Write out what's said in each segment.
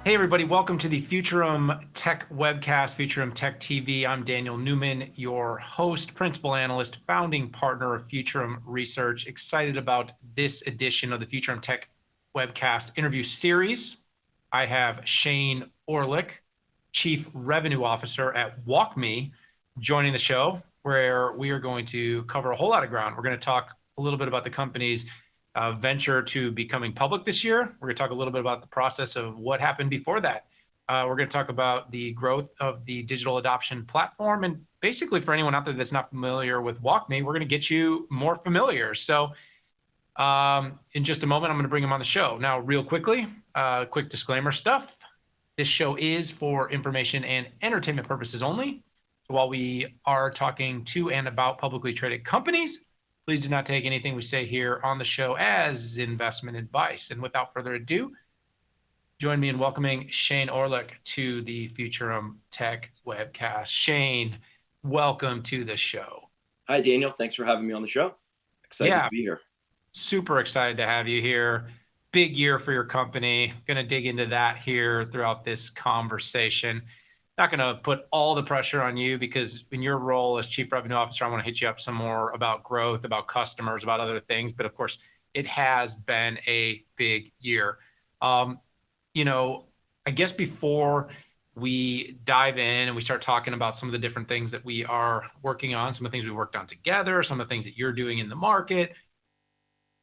Hey everybody, welcome to the Futurum Tech Webcast, Futurum Tech TV. I'm Daniel Newman, your host, principal analyst, founding partner of Futurum Research. Excited about this edition of the Futurum Tech Webcast interview series. I have Shane Orlick, Chief Revenue Officer at WalkMe, joining the show, where we are going to cover a whole lot of ground. We're going to talk a little bit about the company's venture to becoming public this year. We're going to talk a little bit about the process of what happened before that. We're going to talk about the growth of the digital adoption platform. And basically, for anyone out there that's not familiar with WalkMe, we're going to get you more familiar. So in just a moment, I'm going to bring him on the show. Now, real quickly, quick disclaimer stuff. This show is for information and entertainment purposes only. So while we are talking to and about publicly traded companies, please do not take anything we say here on the show as investment advice. And without further ado, join me in welcoming Shane Orlick to the Futurum Tech Webcast. Shane, welcome to the show. Hi, Daniel. Thanks for having me on the show. Excited to be here. Super excited to have you here. Big year for your company. Going to dig into that here throughout this conversation. Not going to put all the pressure on you because in your role as Chief Revenue Officer, I want to hit you up some more about growth, about customers, about other things. But of course, it has been a big year. I guess before we dive in and we start talking about some of the different things that we are working on, some of the things we worked on together, some of the things that you're doing in the market,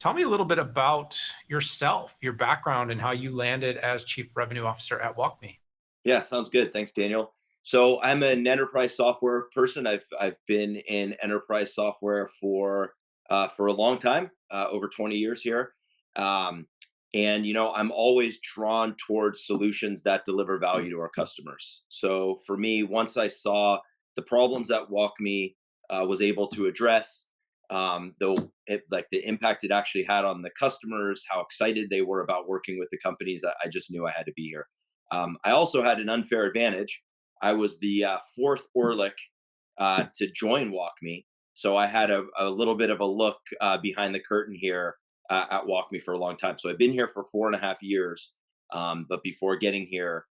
tell me a little bit about yourself, your background, and how you landed as Chief Revenue Officer at WalkMe. Yeah, sounds good. Thanks, Daniel. So I'm an enterprise software person. I've been in enterprise software for a long time, over 20 years here. And I'm always drawn towards solutions that deliver value to our customers. So for me, once I saw the problems that WalkMe was able to address, the impact it actually had on the customers, how excited they were about working with the companies, I just knew I had to be here. I also had an unfair advantage. I was the fourth Orlick to join WalkMe, so I had a little bit of a look behind the curtain here at WalkMe for a long time. So I've been here for 4.5 years, but before getting here,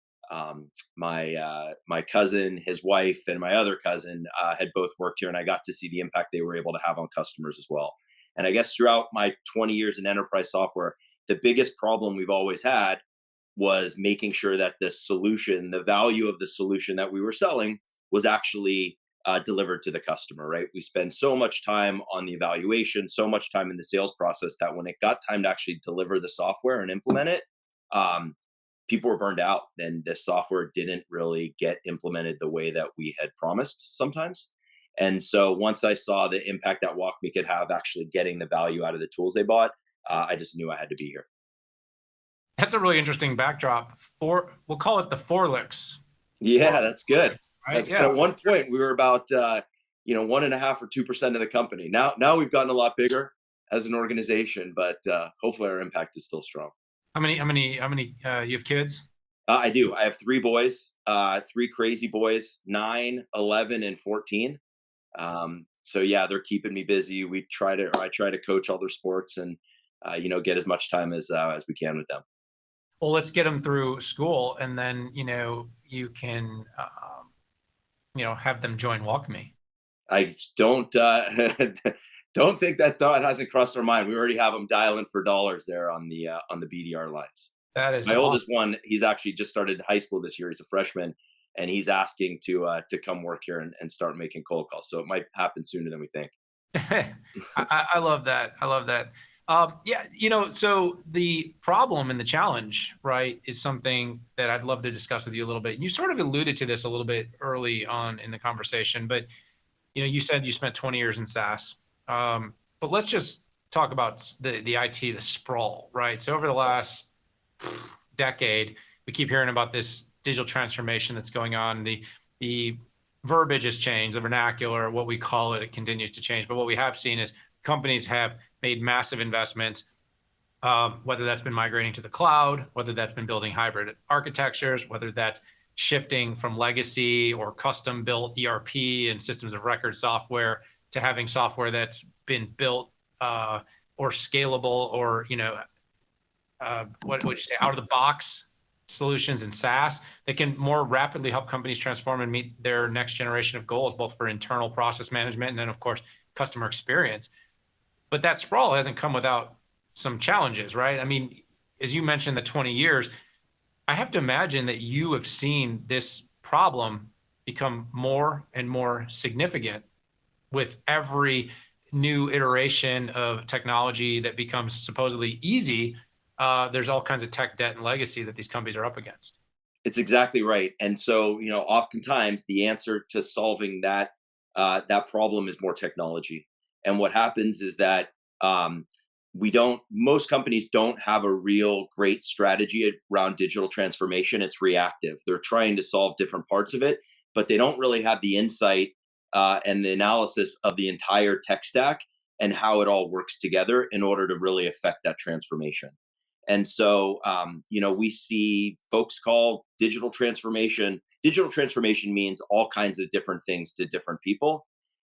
my cousin, his wife, and my other cousin had both worked here, and I got to see the impact they were able to have on customers as well. And I guess throughout my 20 years in enterprise software, the biggest problem we've always had was making sure that the solution, the value of the solution that we were selling, was actually delivered to the customer, right? We spend so much time on the evaluation, so much time in the sales process that when it got time to actually deliver the software and implement it, people were burned out and the software didn't really get implemented the way that we had promised sometimes. And so once I saw the impact that WalkMe could have actually getting the value out of the tools they bought, I just knew I had to be here. That's a really interesting backdrop. We'll call it the Forlicks. Yeah, that's good. Right? That's good. At one point, we were about 1.5 or 2% of the company. Now we've gotten a lot bigger as an organization, but hopefully our impact is still strong. How many? You have kids? I do. I have 3 boys, 3 crazy boys, 9, 11, and 14. So yeah, they're keeping me busy. I try to coach all their sports and get as much time as we can with them. Well, let's get them through school, and then you can have them join WalkMe. I don't don't think that thought hasn't crossed our mind. We already have them dialing for dollars there on the BDR lines. That is My awesome. oldest one. He's actually just started high school this year. He's a freshman, and he's asking to come work here and start making cold calls. So it might happen sooner than we think. I love that. I love that. So the problem and the challenge, right, is something that I'd love to discuss with you a little bit. You sort of alluded to this a little bit early on in the conversation, but you said you spent 20 years in SaaS. But let's just talk about the IT, the sprawl, right? So over the last decade, we keep hearing about this digital transformation that's going on. The verbiage has changed, the vernacular, what we call it continues to change. But what we have seen is companies have made massive investments, whether that's been migrating to the cloud, whether that's been building hybrid architectures, whether that's shifting from legacy or custom built ERP and systems of record software to having software that's been built or scalable or, what would you say, out of the box solutions and SaaS that can more rapidly help companies transform and meet their next generation of goals, both for internal process management and then, of course, customer experience. But that sprawl hasn't come without some challenges, right? I mean, as you mentioned, the 20 years, I have to imagine that you have seen this problem become more and more significant with every new iteration of technology that becomes supposedly easy. There's all kinds of tech debt and legacy that these companies are up against. It's exactly right. And so, oftentimes the answer to solving that problem is more technology. And what happens is that we don't. Most companies don't have a real great strategy around digital transformation. It's reactive. They're trying to solve different parts of it, but they don't really have the insight and the analysis of the entire tech stack and how it all works together in order to really affect that transformation. And so, we see folks call digital transformation. Digital transformation means all kinds of different things to different people.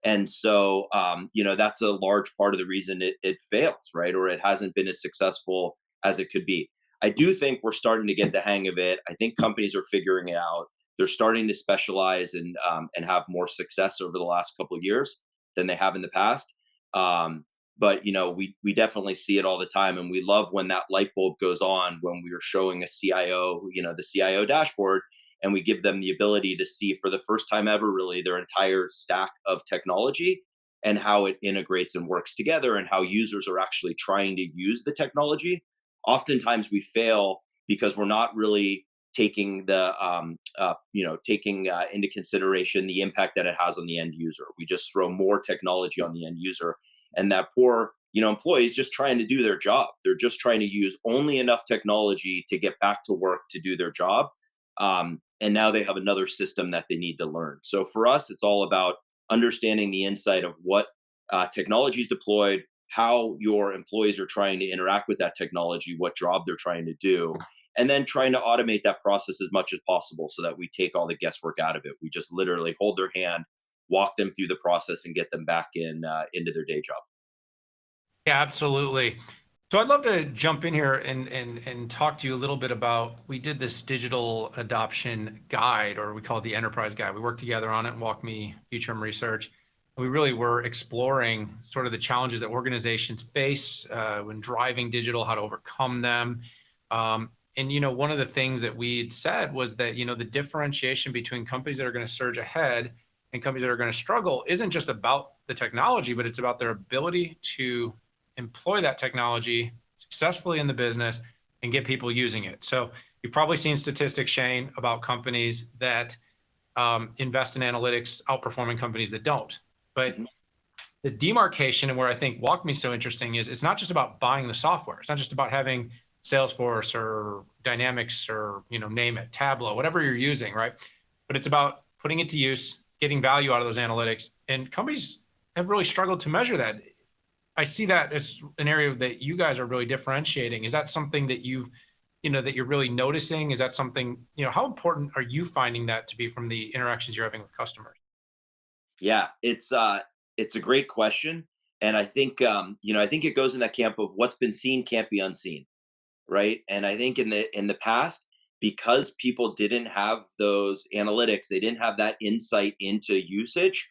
And so, that's a large part of the reason it fails, right? Or it hasn't been as successful as it could be. I do think we're starting to get the hang of it. I think companies are figuring it out. They're starting to specialize and have more success over the last couple of years than they have in the past. But we definitely see it all the time, and we love when that light bulb goes on when we are showing a CIO, the CIO dashboard, and we give them the ability to see for the first time ever, really, their entire stack of technology and how it integrates and works together, and how users are actually trying to use the technology. Oftentimes, we fail because we're not really taking into consideration the impact that it has on the end user. We just throw more technology on the end user, and that poor employee is just trying to do their job. They're just trying to use only enough technology to get back to work to do their job, and now they have another system that they need to learn. So for us, it's all about understanding the insight of what technology is deployed, how your employees are trying to interact with that technology, what job they're trying to do, and then trying to automate that process as much as possible so that we take all the guesswork out of it. We just literally hold their hand, walk them through the process, and get them back into their day job. Yeah, absolutely. So I'd love to jump in here and talk to you a little bit about, we did this digital adoption guide, or we call it the enterprise guide. We worked together on it, WalkMe, Futurum Research. We really were exploring sort of the challenges that organizations face when driving digital, how to overcome them. And one of the things that we'd said was that the differentiation between companies that are going to surge ahead and companies that are going to struggle isn't just about the technology, but it's about their ability to employ that technology successfully in the business and get people using it. So you've probably seen statistics, Shane, about companies that invest in analytics outperforming companies that don't. But Mhm. the demarcation, and where I think WalkMe is so interesting, is it's not just about buying the software. It's not just about having Salesforce or Dynamics or name it, Tableau, whatever you're using, right? But it's about putting it to use, getting value out of those analytics. And companies have really struggled to measure that. I see that as an area that you guys are really differentiating. Is that something that that you're really noticing? Is that something, how important are you finding that to be from the interactions you're having with customers? Yeah, it's a great question, and I think it goes in that camp of what's been seen can't be unseen, right? And I think in the past, because people didn't have those analytics, they didn't have that insight into usage.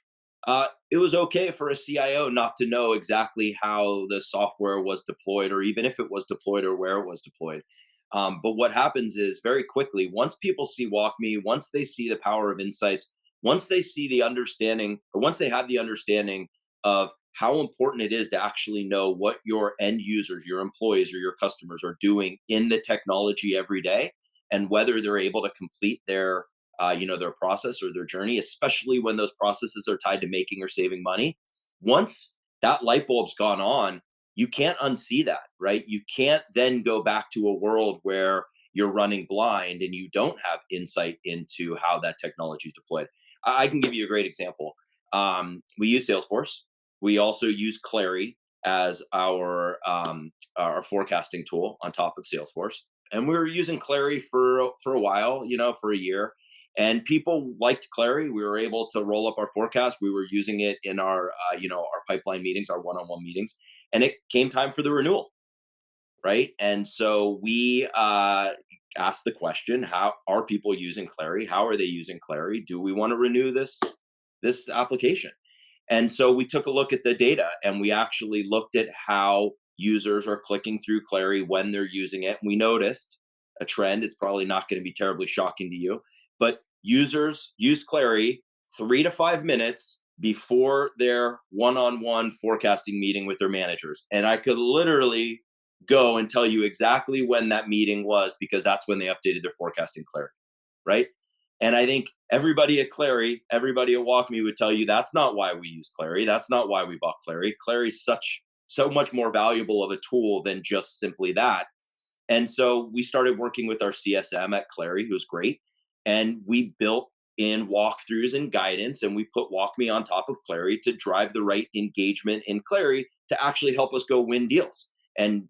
It was okay for a CIO not to know exactly how the software was deployed, or even if it was deployed or where it was deployed. But what happens is very quickly, once people see WalkMe, once they see the power of insights, once they see the understanding, or once they have the understanding of how important it is to actually know what your end users, your employees, or your customers are doing in the technology every day, and whether they're able to complete their process or their journey, especially when those processes are tied to making or saving money. Once that light bulb's gone on, you can't unsee that, right? You can't then go back to a world where you're running blind and you don't have insight into how that technology is deployed. I can give you a great example. We use Salesforce. We also use Clary as our forecasting tool on top of Salesforce, and we were using Clary for a while, for a year, and people liked Clary. We were able to roll up our forecast. We were using it in our pipeline meetings, our one-on-one meetings, and it came time for the renewal, right? And so we ask the question: how are people using Clary? How are they using Clary? Do we want to renew this application? And so we took a look at the data, and we actually looked at how users are clicking through Clary when they're using it. We noticed a trend. It's probably not going to be terribly shocking to you, but users use Clary 3 to 5 minutes before their one-on-one forecasting meeting with their managers. And I could literally go and tell you exactly when that meeting was, because that's when they updated their forecasting Clary, right? And I think everybody at Clary, everybody at WalkMe would tell you that's not why we use Clary. That's not why we bought Clary. Clary is so much more valuable of a tool than just simply that. And so we started working with our CSM at Clary, who's great, and we built in walkthroughs and guidance, and we put WalkMe on top of Clary to drive the right engagement in Clary to actually help us go win deals and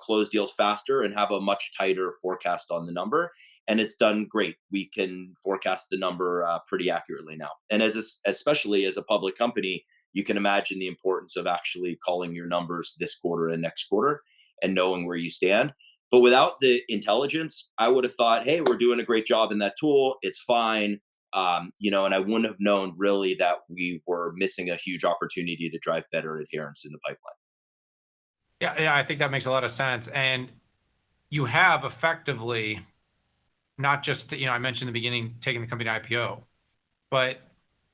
close deals faster and have a much tighter forecast on the number. And it's done great. We can forecast the number pretty accurately now. And especially as a public company, you can imagine the importance of actually calling your numbers this quarter and next quarter and knowing where you stand. But without the intelligence, I would have thought, hey, we're doing a great job in that tool. It's fine. And I wouldn't have known really that we were missing a huge opportunity to drive better adherence in the pipeline. Yeah, I think that makes a lot of sense. And you have effectively not just, I mentioned in the beginning, taking the company to IPO, but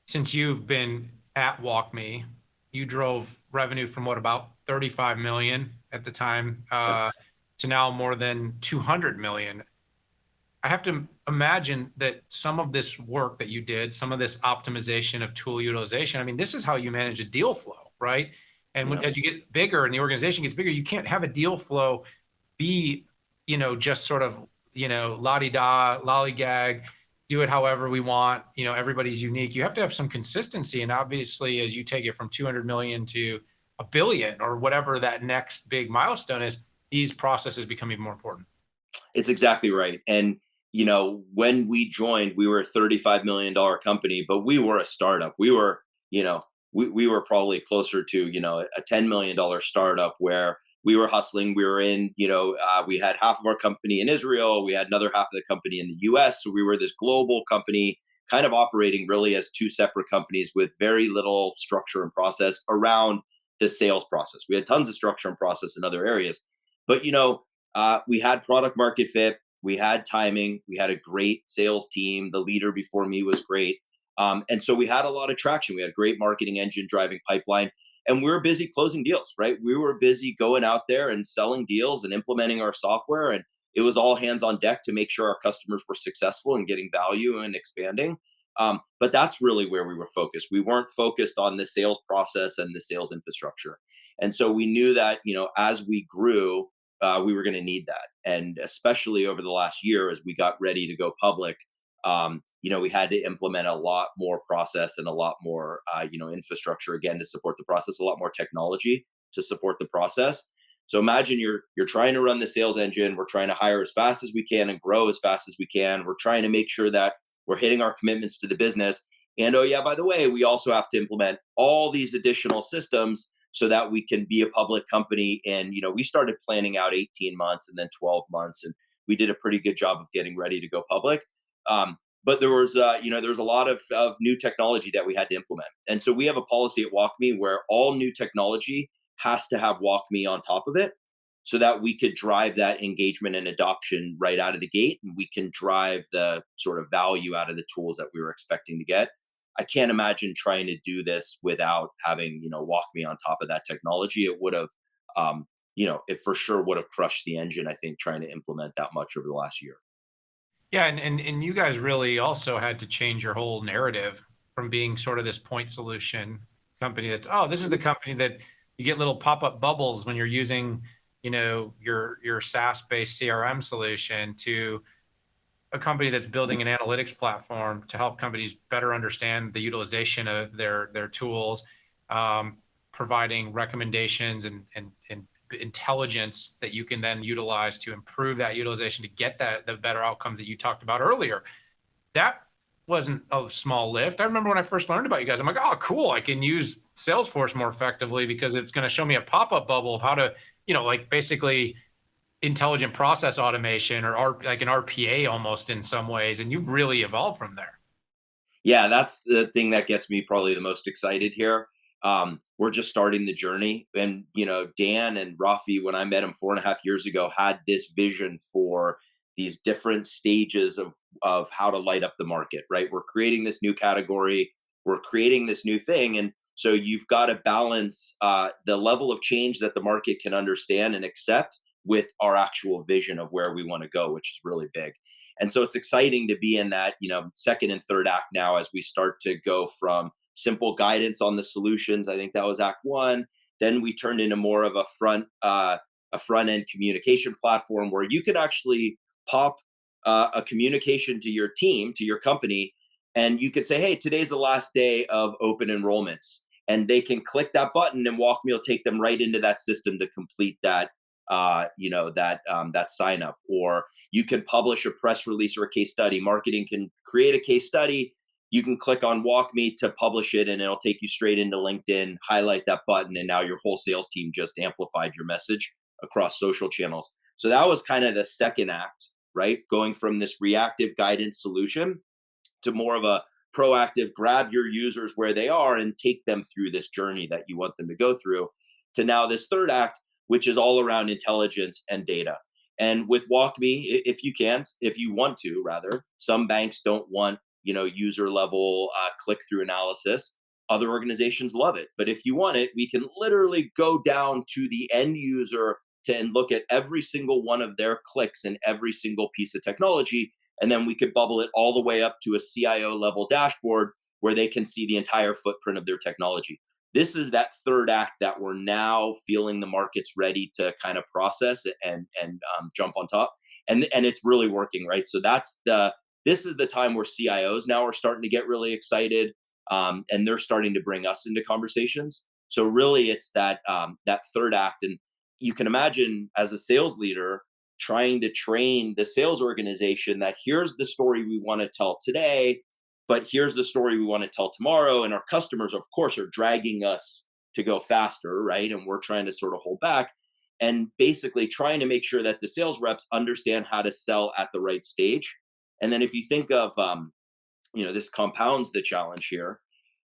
since you've been at WalkMe, you drove revenue from about 35 million at the time to now more than 200 million. I have to imagine that some of this work that you did, some of this optimization of tool utilization, this is how you manage a deal flow, right? And as you get bigger and the organization gets bigger, you can't have a deal flow be, just sort of, la-di-da, lollygag, do it however we want. Everybody's unique. You have to have some consistency. And obviously, as you take it from 200 million to a billion or whatever that next big milestone is, these processes become even more important. It's exactly right. And, when we joined, we were a $35 million company, but we were a startup. We were, we were probably closer to, a $10 million startup where we were hustling. We were in, we had half of our company in Israel. We had another half of the company in the US. So we were this global company kind of operating really as two separate companies with very little structure and process around the sales process. We had tons of structure and process in other areas, but, we had product market fit. We had timing. We had a great sales team. The leader before me was great. And so we had a lot of traction. We had a great marketing engine driving pipeline. And we were busy closing deals, right? We were busy going out there and selling deals and implementing our software. And it was all hands on deck to make sure our customers were successful and getting value and expanding. But that's really where we were focused. We weren't focused on the sales process and the sales infrastructure. And so we knew that, as we grew, we were going to need that. And especially over the last year, as we got ready to go public, we had to implement a lot more process and a lot more, infrastructure again to support the process, a lot more technology to support the process. So imagine you're trying to run the sales engine. We're trying to hire as fast as we can and grow as fast as we can. We're trying to make sure that we're hitting our commitments to the business. And oh yeah, by the way, we also have to implement all these additional systems so that we can be a public company. And we started planning out 18 months and then 12 months, and we did a pretty good job of getting ready to go public. But there was, there was a lot of new technology that we had to implement. And so we have a policy at WalkMe where all new technology has to have WalkMe on top of it so that we could drive that engagement and adoption right out of the gate. And we can drive the sort of value out of the tools that we were expecting to get. I can't imagine trying to do this without having, WalkMe on top of that technology. It would have, it for sure would have crushed the engine, I think, trying to implement that much over the last year. Yeah, and you guys really also had to change your whole narrative from being sort of this point solution company that's, this is the company that you get little pop-up bubbles when you're using, your SaaS-based CRM solution, to a company that's building an analytics platform to help companies better understand the utilization of their tools, providing recommendations and intelligence that you can then utilize to improve that utilization to get the better outcomes that you talked about earlier. That wasn't a small lift. I remember when I first learned about you guys, I'm like, oh, cool. I can use Salesforce more effectively because it's going to show me a pop-up bubble of how to, basically intelligent process automation or like an RPA almost in some ways. And you've really evolved from there. Yeah, that's the thing that gets me probably the most excited here. We're just starting the journey. And, Dan and Rafi, when I met him 4.5 years ago, had this vision for these different stages of how to light up the market, right? We're creating this new category, we're creating this new thing. And so you've got to balance the level of change that the market can understand and accept with our actual vision of where we want to go, which is really big. And so it's exciting to be in that, second and third act now as we start to go from simple guidance on the solutions. I think that was act one. Then we turned into more of a front end communication platform where you can actually pop a communication to your team, to your company, and you could say, hey, today's the last day of open enrollments. And they can click that button and WalkMe will take them right into that system to complete that that sign up. Or you can publish a press release or a case study. Marketing can create a case study. You can click on WalkMe to publish it, and it'll take you straight into LinkedIn, highlight that button, and now your whole sales team just amplified your message across social channels. So that was kind of the second act, right? Going from this reactive guidance solution to more of a proactive, grab your users where they are and take them through this journey that you want them to go through, to now this third act, which is all around intelligence and data. And with WalkMe, if you want to, rather, some banks don't want, user level click through analysis. Other organizations love it. But if you want it, we can literally go down to the end user and look at every single one of their clicks and every single piece of technology. And then we could bubble it all the way up to a CIO level dashboard where they can see the entire footprint of their technology. This is that third act that we're now feeling the market's ready to kind of process and jump on top, and it's really working, right? So this is the time where CIOs now are starting to get really excited, and they're starting to bring us into conversations. So really, it's that third act, and you can imagine as a sales leader trying to train the sales organization that here's the story we want to tell today, but here's the story we want to tell tomorrow. And our customers, of course, are dragging us to go faster, right? And we're trying to sort of hold back, and basically trying to make sure that the sales reps understand how to sell at the right stage. And then if you think of, this compounds the challenge here.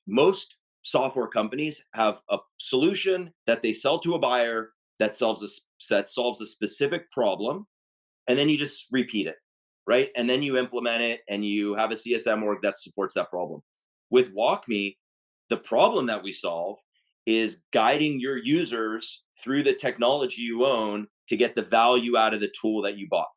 Most software companies have a solution that they sell to a buyer that solves a specific problem, and then you just repeat it, right? And then you implement it and you have a CSM org that supports that problem. With WalkMe, the problem that we solve is guiding your users through the technology you own to get the value out of the tool that you bought.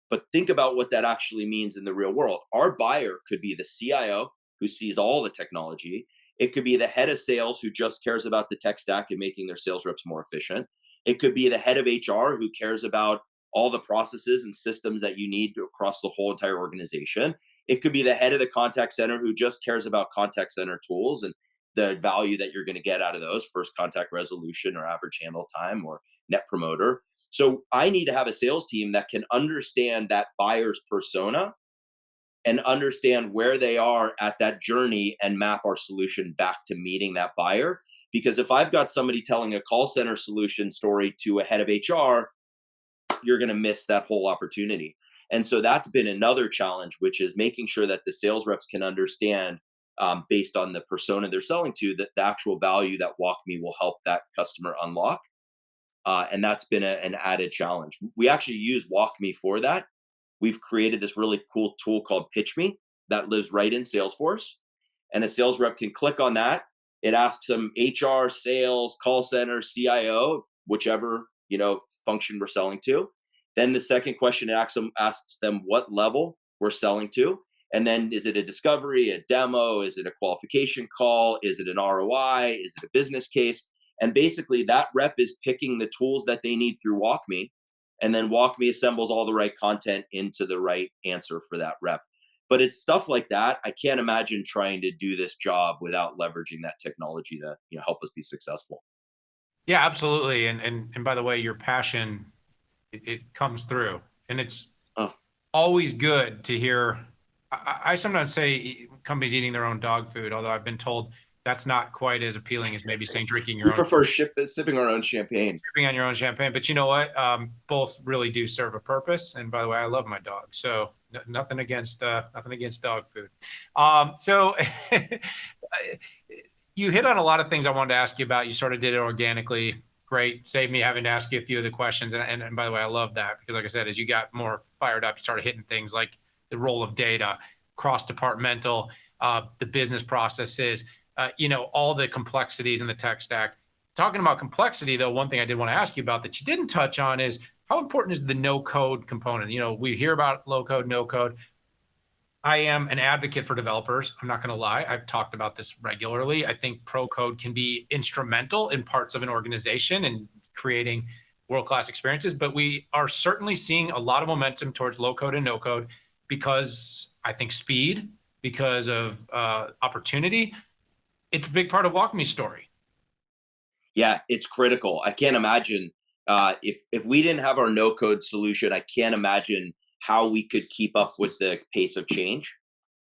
But think about what that actually means in the real world. Our buyer could be the CIO who sees all the technology. It could be the head of sales who just cares about the tech stack and making their sales reps more efficient. It could be the head of HR who cares about all the processes and systems that you need across the whole entire organization. It could be the head of the contact center who just cares about contact center tools and the value that you're going to get out of those, first contact resolution or average handle time or net promoter. So I need to have a sales team that can understand that buyer's persona and understand where they are at that journey and map our solution back to meeting that buyer. Because if I've got somebody telling a call center solution story to a head of HR, you're going to miss that whole opportunity. And so that's been another challenge, which is making sure that the sales reps can understand, based on the persona they're selling to, that the actual value that WalkMe will help that customer unlock. And that's been an added challenge. We actually use WalkMe for that. We've created this really cool tool called Pitch Me that lives right in Salesforce. And a sales rep can click on that. It asks them HR, sales, call center, CIO, whichever function we're selling to. Then the second question asks them what level we're selling to. And then is it a discovery, a demo? Is it a qualification call? Is it an ROI? Is it a business case? And basically that rep is picking the tools that they need through WalkMe. And then WalkMe assembles all the right content into the right answer for that rep. But it's stuff like that. I can't imagine trying to do this job without leveraging that technology to help us be successful. Yeah, absolutely. And by the way, your passion, it comes through, and it's always good to hear. I sometimes say companies eating their own dog food, although I've been told That's not quite as appealing as maybe saying drinking We your own prefer sipping our own champagne. sipping on your own champagne. But you know what? Both really do serve a purpose. And by the way, I love my dog, so nothing against dog food. So you hit on a lot of things I wanted to ask you about. You sort of did it organically. Great. Saved me having to ask you a few of the questions. And by the way, I love that because, like I said, as you got more fired up, you started hitting things like the role of data, cross-departmental, the business processes, all the complexities in the tech stack. Talking about complexity, though, one thing I did want to ask you about that you didn't touch on is how important is the no code component? We hear about low code, no code. I am an advocate for developers. I'm not going to lie. I've talked about this regularly. I think pro code can be instrumental in parts of an organization and creating world-class experiences, but we are certainly seeing a lot of momentum towards low code and no code because I think speed, because of opportunity. It's a big part of WalkMe's story. Yeah, it's critical. I can't imagine if we didn't have our no code solution. I can't imagine how we could keep up with the pace of change.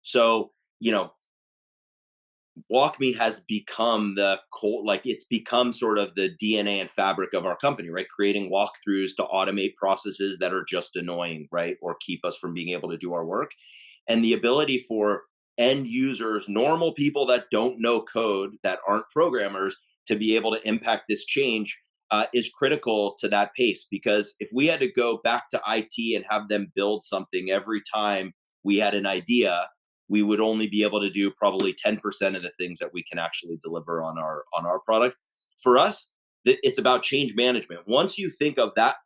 So, WalkMe has become it's become sort of the DNA and fabric of our company, right? Creating walkthroughs to automate processes that are just annoying, right? Or keep us from being able to do our work. And the ability for end users, normal people that don't know code, that aren't programmers, to be able to impact this change is critical to that pace. Because if we had to go back to IT and have them build something every time we had an idea, we would only be able to do probably 10% of the things that we can actually deliver on our product. For us, it's about change management. Once you think of that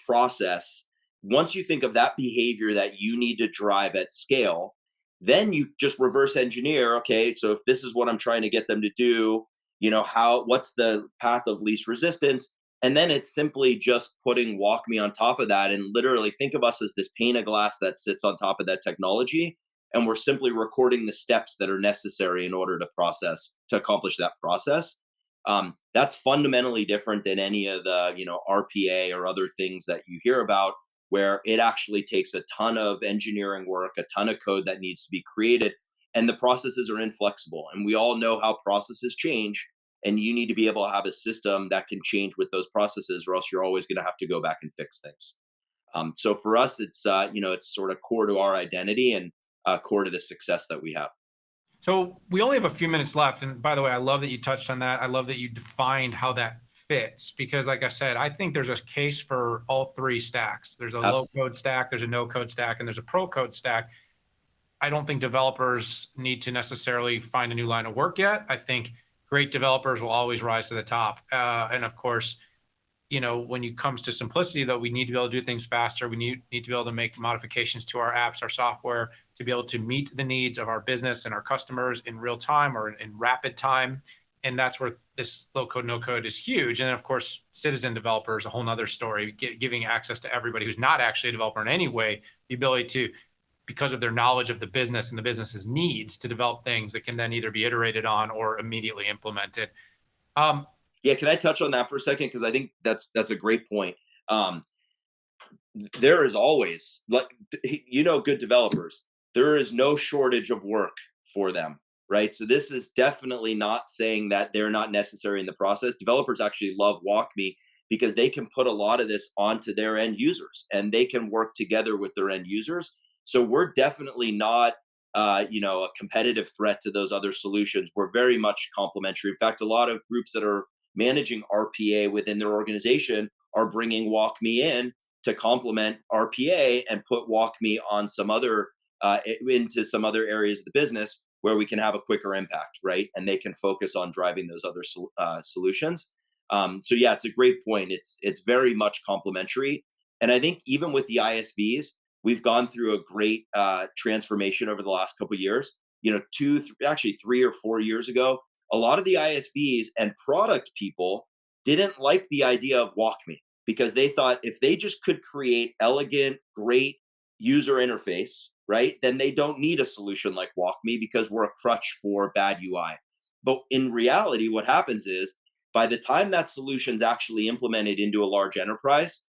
process, once you think of that behavior that you need to drive at scale, then you just reverse engineer. Okay, so if this is what I'm trying to get them to do, what's the path of least resistance? And then it's simply just putting WalkMe on top of that, and literally think of us as this pane of glass that sits on top of that technology, and we're simply recording the steps that are necessary in order to accomplish that process. That's fundamentally different than any of the RPA or other things that you hear about, where it actually takes a ton of engineering work, a ton of code that needs to be created, and the processes are inflexible. And we all know how processes change, and you need to be able to have a system that can change with those processes, or else you're always going to have to go back and fix things. So for us, it's sort of core to our identity and core to the success that we have. So we only have a few minutes left. And by the way, I love that you touched on that. I love that you defined how that fits because, like I said, I think there's a case for all three stacks. There's a low code stack, there's a no code stack, and there's a pro code stack. I don't think developers need to necessarily find a new line of work yet. I think great developers will always rise to the top. And of course, when it comes to simplicity, though, we need to be able to do things faster. We need to be able to make modifications to our apps, our software, to be able to meet the needs of our business and our customers in real time or in rapid time. And that's where this low code, no code is huge. And then, of course, citizen developers, a whole nother story, giving access to everybody who's not actually a developer in any way, the ability to, because of their knowledge of the business and the business's needs, to develop things that can then either be iterated on or immediately implemented. Yeah, can I touch on that for a second? Because I think that's a great point. There is always, good developers. There is no shortage of work for them, right? So this is definitely not saying that they're not necessary in the process. Developers actually love WalkMe because they can put a lot of this onto their end users, and they can work together with their end users. So we're definitely not a competitive threat to those other solutions. We're very much complementary. In fact, a lot of groups that are managing RPA within their organization are bringing WalkMe in to complement RPA and put WalkMe on into some other areas of the business where we can have a quicker impact, right? And they can focus on driving those other solutions. So yeah, it's a great point. It's very much complementary, and I think even with the ISVs, we've gone through a great transformation over the last couple of years. 3 or 4 years ago, a lot of the ISVs and product people didn't like the idea of WalkMe because they thought if they just could create elegant, great user interface, right, then they don't need a solution like WalkMe because we're a crutch for bad UI. But in reality, what happens is by the time that solution's actually implemented into a large enterprise,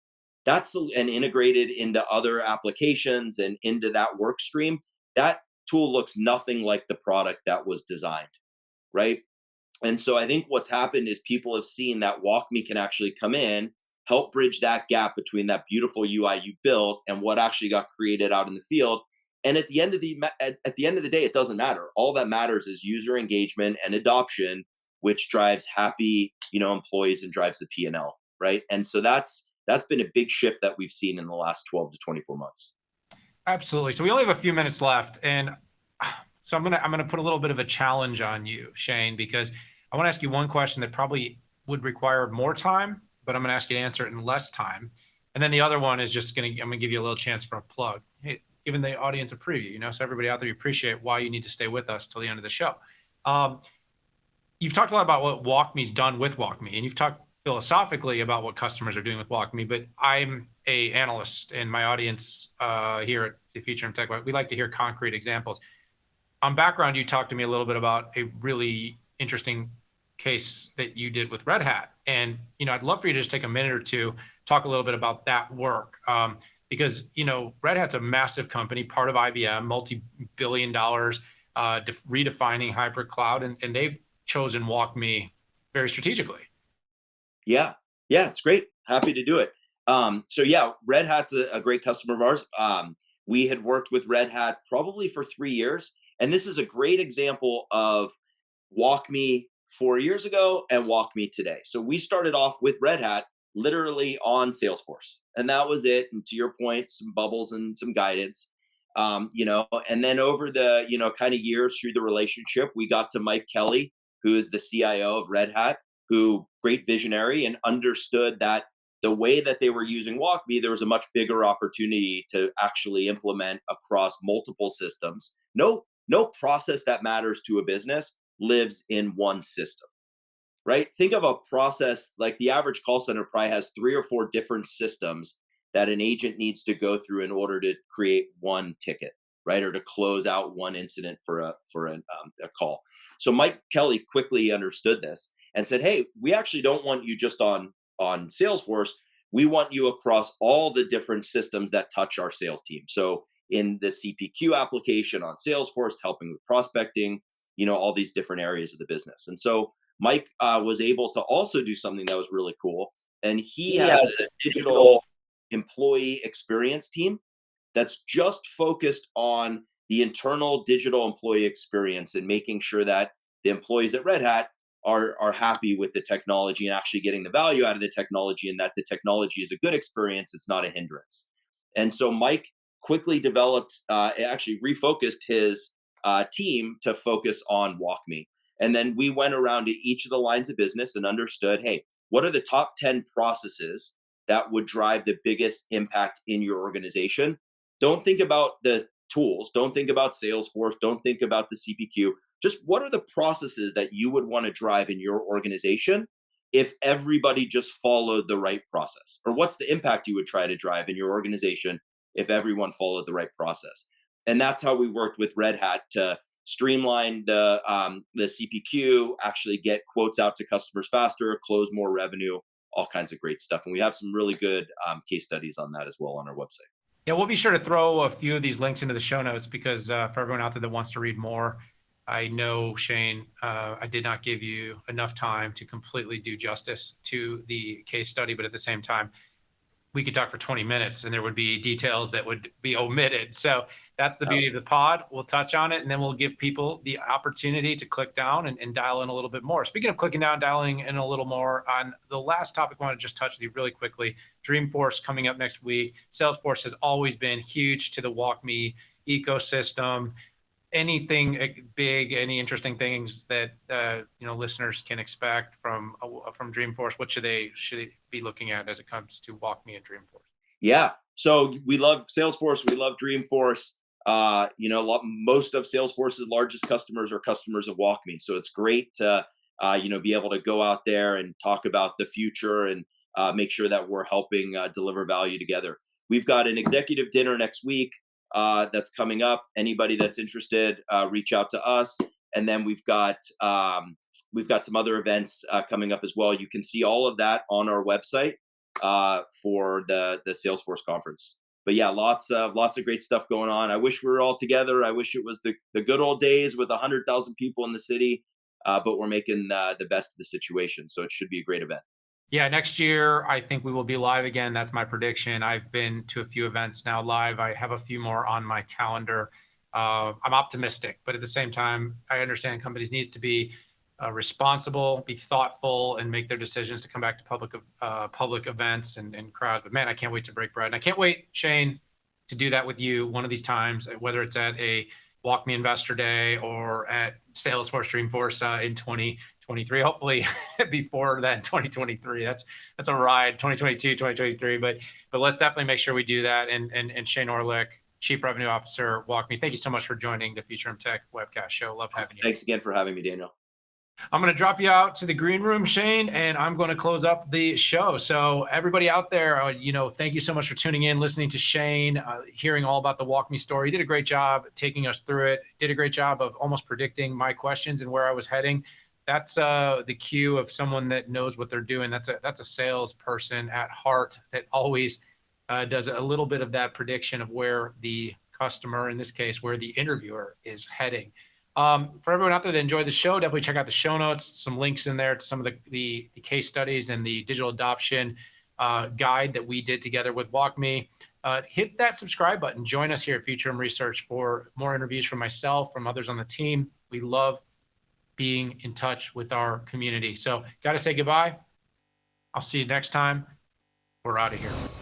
and integrated into other applications and into that work stream, that tool looks nothing like the product that was designed, right? And so I think what's happened is people have seen that WalkMe can actually come in, help bridge that gap between that beautiful UI you built and what actually got created out in the field. And at the end of the day, it doesn't matter. All that matters is user engagement and adoption, which drives happy, employees and drives the P&L, right? And so that's been a big shift that we've seen in the last 12 to 24 months. Absolutely. So we only have a few minutes left, and so I'm gonna put a little bit of a challenge on you, Shane, because I want to ask you one question that probably would require more time, but I'm gonna ask you to answer it in less time. And then the other one is just I'm gonna give you a little chance for a plug. Hey, giving the audience a preview, so everybody out there, you appreciate why you need to stay with us till the end of the show. You've talked a lot about what WalkMe's done with WalkMe, and you've talked philosophically about what customers are doing with WalkMe, but I'm a analyst, and my audience here at the Futurum Tech Web, we like to hear concrete examples. On background, you talked to me a little bit about a really interesting case that you did with Red Hat. And, I'd love for you to just take a minute or two, talk a little bit about that work. Because, Red Hat's a massive company, part of IBM, multi-billion dollars, redefining hybrid cloud, and they've chosen WalkMe very strategically. Yeah, it's great. Happy to do it. So yeah, Red Hat's a great customer of ours. We had worked with Red Hat probably for 3 years, and this is a great example of WalkMe 4 years ago and WalkMe today. So we started off with Red Hat literally on Salesforce, and that was it. And to your point, some bubbles and some guidance. And then over the kind of years through the relationship, we got to Mike Kelly, who is the CIO of Red Hat, who great visionary and understood that the way that they were using WalkMe, there was a much bigger opportunity to actually implement across multiple systems. No process that matters to a business lives in one system, right? Think of a process like the average call center probably has 3 or 4 different systems that an agent needs to go through in order to create one ticket, right, or to close out one incident for a call. So Mike Kelly quickly understood this and said, "Hey, we actually don't want you just on Salesforce. We want you across all the different systems that touch our sales team. So in the CPQ application on Salesforce, helping with prospecting, all these different areas of the business." And so Mike was able to also do something that was really cool. And he has a digital employee experience team that's just focused on the internal digital employee experience and making sure that the employees at Red Hat are happy with the technology and actually getting the value out of the technology, and that the technology is a good experience, it's not a hindrance. And so Mike quickly developed, actually refocused his team to focus on WalkMe. And then we went around to each of the lines of business and understood, hey, what are the top 10 processes that would drive the biggest impact in your organization? Don't think about the tools. Don't think about Salesforce. Don't think about the CPQ. Just what are the processes that you would want to drive in your organization if everybody just followed the right process? Or what's the impact you would try to drive in your organization if everyone followed the right process? And that's how we worked with Red Hat to streamline the CPQ, actually get quotes out to customers faster, close more revenue, all kinds of great stuff. And we have some really good case studies on that as well on our website. Yeah, we'll be sure to throw a few of these links into the show notes because for everyone out there that wants to read more, I know, Shane, I did not give you enough time to completely do justice to the case study, but at the same time, we could talk for 20 minutes and there would be details that would be omitted. So that's the beauty of the pod. We'll touch on it and then we'll give people the opportunity to click down and dial in a little bit more. Speaking of clicking down, dialing in a little more on the last topic, I want to just touch with you really quickly. Dreamforce coming up next week. Salesforce has always been huge to the WalkMe ecosystem. Anything big, any interesting things that listeners can expect from Dreamforce? What should they be looking at as it comes to WalkMe and Dreamforce? Yeah, so we love Salesforce. We love Dreamforce. Most of Salesforce's largest customers are customers of WalkMe. So it's great to be able to go out there and talk about the future and make sure that we're helping deliver value together. We've got an executive dinner next week that's coming up. Anybody that's interested, reach out to us. And then we've got some other events coming up as well. You can see all of that on our website for the Salesforce conference. But yeah, lots of great stuff going on. I wish we were all together. I wish it was the good old days with 100,000 people in the city. but we're making the best of the situation. So it should be a great event. Yeah, next year, I think we will be live again. That's my prediction. I've been to a few events now live. I have a few more on my calendar. I'm optimistic, but at the same time, I understand companies needs to be responsible, be thoughtful, and make their decisions to come back to public events and crowds. But man, I can't wait to break bread. And I can't wait, Shane, to do that with you one of these times, whether it's at a WalkMe Investor Day or at Salesforce Dreamforce in 2023. Hopefully before that, 2023. That's a ride. 2022, 2023. But let's definitely make sure we do that. And Shane Orlick, Chief Revenue Officer, WalkMe, thank you so much for joining the Futurum Tech Webcast show. Love having you. Thanks again for having me, Daniel. I'm going to drop you out to the green room, Shane, and I'm going to close up the show. So everybody out there, thank you so much for tuning in, listening to Shane, hearing all about the WalkMe story. He did a great job taking us through it. Did a great job of almost predicting my questions and where I was heading. That's the cue of someone that knows what they're doing. That's a salesperson at heart that always does a little bit of that prediction of where the customer, in this case, where the interviewer is heading. For everyone out there that enjoyed the show, definitely check out the show notes, some links in there to some of the case studies and the digital adoption guide that we did together with WalkMe. Hit that subscribe button. Join us here at Futurum Research for more interviews from myself, from others on the team. We love being in touch with our community. So got to say goodbye. I'll see you next time. We're out of here.